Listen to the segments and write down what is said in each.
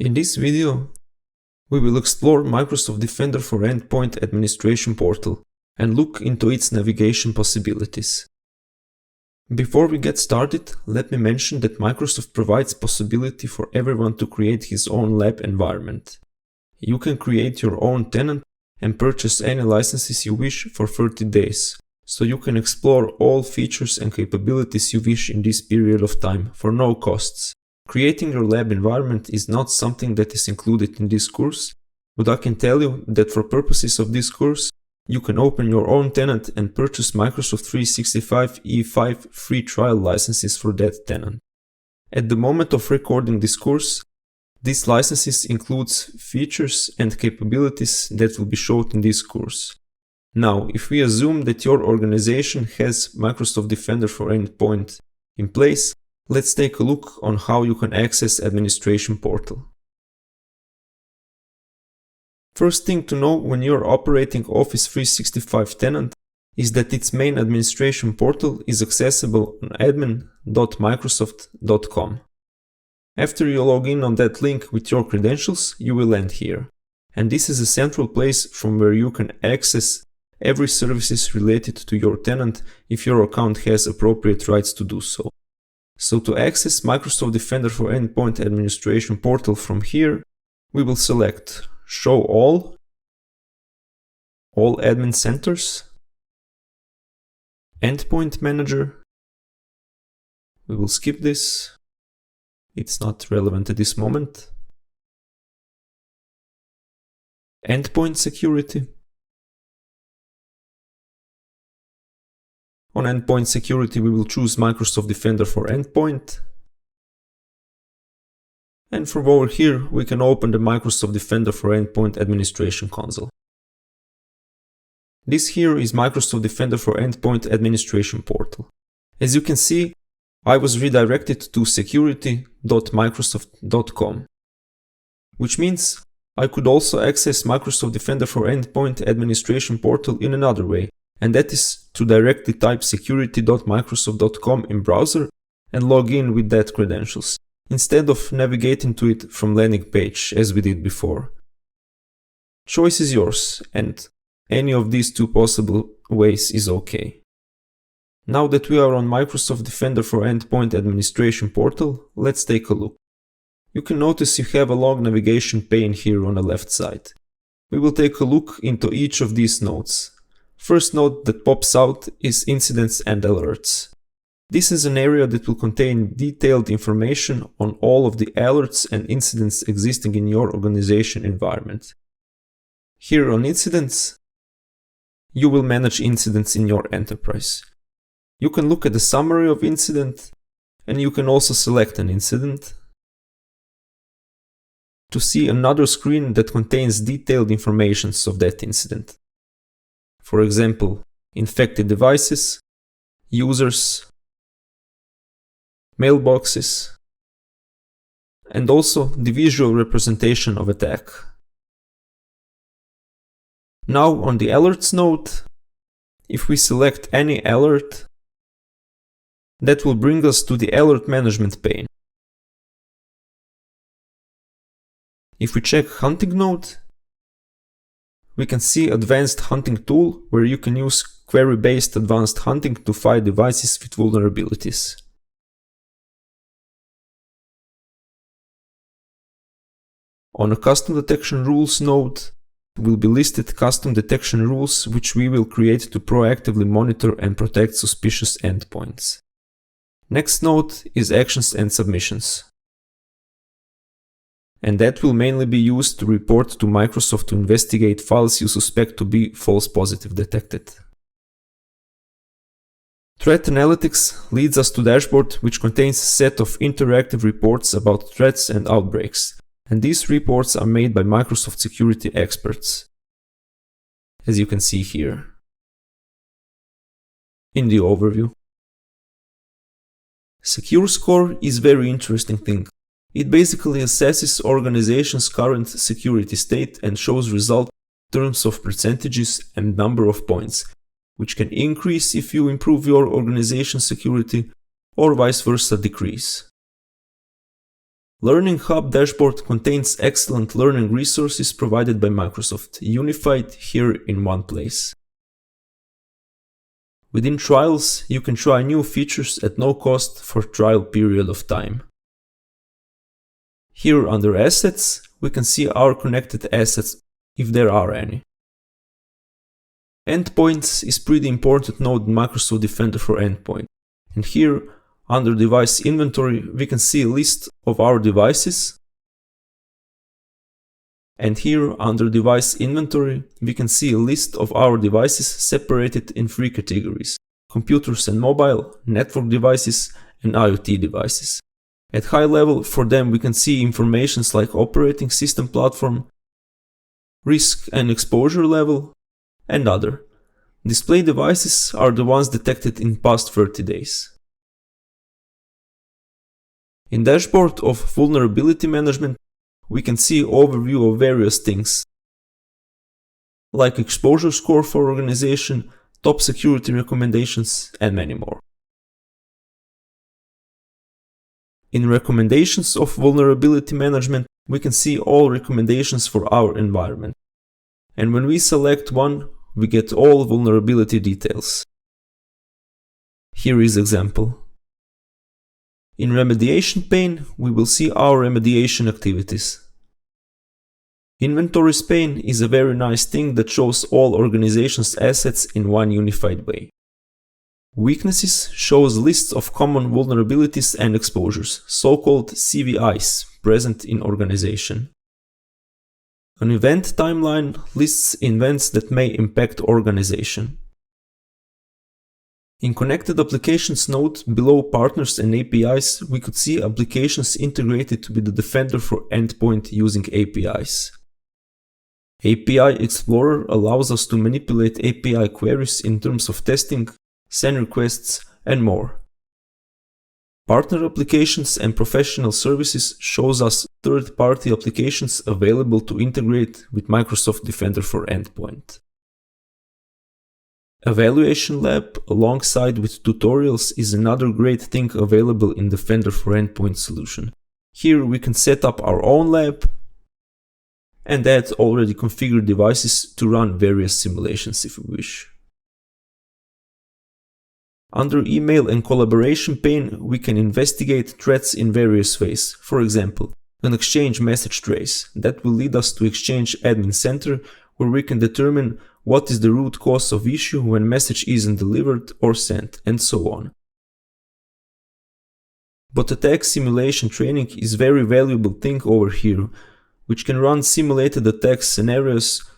In this video, we will explore Microsoft Defender for Endpoint Administration portal and look into its navigation possibilities. Before we get started, let me mention that Microsoft provides possibility for everyone to create his own lab environment. You can create your own tenant and purchase any licenses you wish for 30 days, so you can explore all features and capabilities you wish in this period of time for no costs. Creating your lab environment is not something that is included in this course, but I can tell you that for purposes of this course, you can open your own tenant and purchase Microsoft 365 E5 free trial licenses for that tenant. At the moment of recording this course, these licenses includes features and capabilities that will be shown in this course. Now, if we assume that your organization has Microsoft Defender for Endpoint in place, let's take a look on how you can access Administration Portal. First thing to know when you're operating Office 365 tenant is that its main administration portal is accessible on admin.microsoft.com. After you log in on that link with your credentials, you will land here. And this is a central place from where you can access every services related to your tenant if your account has appropriate rights to do so. So to access Microsoft Defender for Endpoint Administration portal from here, we will select Show All Admin Centers, Endpoint Manager. We will skip this. It's not relevant at this moment. Endpoint Security. On Endpoint Security, we will choose Microsoft Defender for Endpoint. And from over here, we can open the Microsoft Defender for Endpoint Administration console. This here is Microsoft Defender for Endpoint Administration portal. As you can see, I was redirected to security.microsoft.com, which means I could also access Microsoft Defender for Endpoint Administration portal in another way, and that is to directly type security.microsoft.com in browser and log in with that credentials, instead of navigating to it from landing page as we did before. Choice is yours, and any of these two possible ways is okay. Now that we are on Microsoft Defender for Endpoint Administration portal, let's take a look. You can notice you have a long navigation pane here on the left side. We will take a look into each of these nodes. First node that pops out is Incidents and Alerts. This is an area that will contain detailed information on all of the alerts and incidents existing in your organization environment. Here on Incidents, you will manage incidents in your enterprise. You can look at the summary of incident, and you can also select an incident to see another screen that contains detailed information of that incident. For example, infected devices, users, mailboxes, and also the visual representation of attack. Now on the Alerts node, if we select any alert, that will bring us to the Alert Management pane. If we check Hunting node, we can see Advanced Hunting tool, where you can use query-based advanced hunting to find devices with vulnerabilities. On a Custom Detection Rules node, will be listed custom detection rules which we will create to proactively monitor and protect suspicious endpoints. Next node is Actions and Submissions, and that will mainly be used to report to Microsoft to investigate files you suspect to be false positive detected. Threat Analytics leads us to dashboard, which contains a set of interactive reports about threats and outbreaks, and these reports are made by Microsoft security experts, as you can see here in the overview. Secure Score is very interesting thing. It basically assesses organization's current security state and shows result in terms of percentages and number of points, which can increase if you improve your organization's security or vice versa decrease. Learning Hub dashboard contains excellent learning resources provided by Microsoft, unified here in one place. Within trials, you can try new features at no cost for trial period of time. Here under Assets, we can see our connected assets, if there are any. Endpoints is pretty important node in Microsoft Defender for Endpoint. And here, under Device Inventory, we can see a list of our devices. And here, under Device Inventory, we can see a list of our devices separated in three categories: computers and mobile, network devices, and IoT devices. At high level, for them we can see informations like operating system platform, risk and exposure level, and other. Display devices are the ones detected in past 30 days. In Dashboard of Vulnerability Management, we can see overview of various things, like exposure score for organization, top security recommendations, and many more. In Recommendations of Vulnerability Management, we can see all recommendations for our environment. And when we select one, we get all vulnerability details. Here is example. In Remediation pane, we will see our remediation activities. Inventories pane is a very nice thing that shows all organization's assets in one unified way. Weaknesses shows lists of common vulnerabilities and exposures, so-called CVIs, present in organization. An event timeline lists events that may impact organization. In Connected Applications node, below Partners and APIs, we could see applications integrated with the Defender for Endpoint using APIs. API Explorer allows us to manipulate API queries in terms of testing, send requests, and more. Partner Applications and Professional Services shows us third-party applications available to integrate with Microsoft Defender for Endpoint. Evaluation Lab alongside with tutorials is another great thing available in Defender for Endpoint solution. Here we can set up our own lab and add already configured devices to run various simulations if we wish. Under Email and Collaboration pane, we can investigate threats in various ways. For example, an Exchange message trace that will lead us to Exchange Admin Center, where we can determine what is the root cause of issue when message isn't delivered or sent, and so on. But attack simulation training is very valuable thing over here, which can run simulated attack scenarios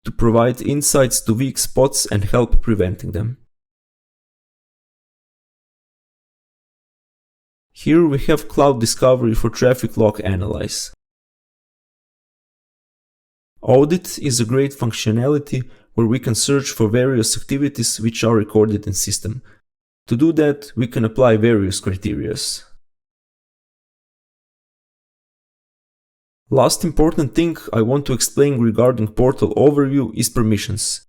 to provide insights to weak spots and help preventing them. Here we have Cloud Discovery for traffic log analyze. Audit is a great functionality where we can search for various activities which are recorded in system. To do that, we can apply various criteria. Last important thing I want to explain regarding portal overview is permissions.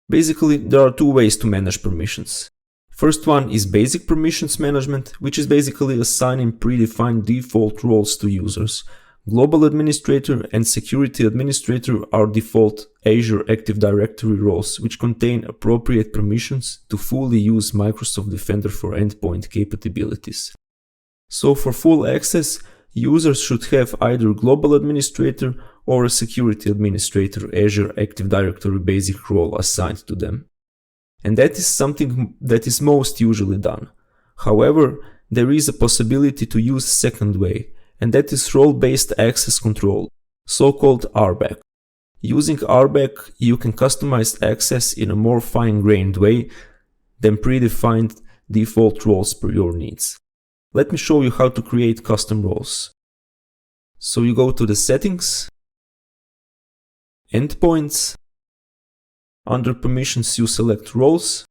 Basically, there are two ways to manage permissions. First one is basic permissions management, which is basically assigning predefined default roles to users. Global Administrator and Security Administrator are default Azure Active Directory roles, which contain appropriate permissions to fully use Microsoft Defender for Endpoint capabilities. So for full access, users should have either Global Administrator or a Security Administrator Azure Active Directory basic role assigned to them. And that is something that is most usually done. However, there is a possibility to use second way, and that is role-based access control, so-called RBAC. Using RBAC, you can customize access in a more fine-grained way than predefined default roles per your needs. Let me show you how to create custom roles. So you go to the Settings, Endpoints, under Permissions you select Roles,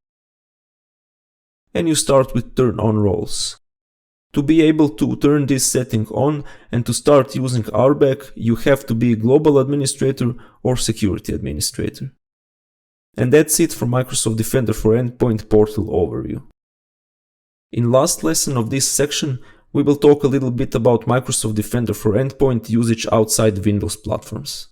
and you start with Turn on Roles. To be able to turn this setting on and to start using RBAC, you have to be Global Administrator or Security Administrator. And that's it for Microsoft Defender for Endpoint portal overview. In last lesson of this section, we will talk a little bit about Microsoft Defender for Endpoint usage outside Windows platforms.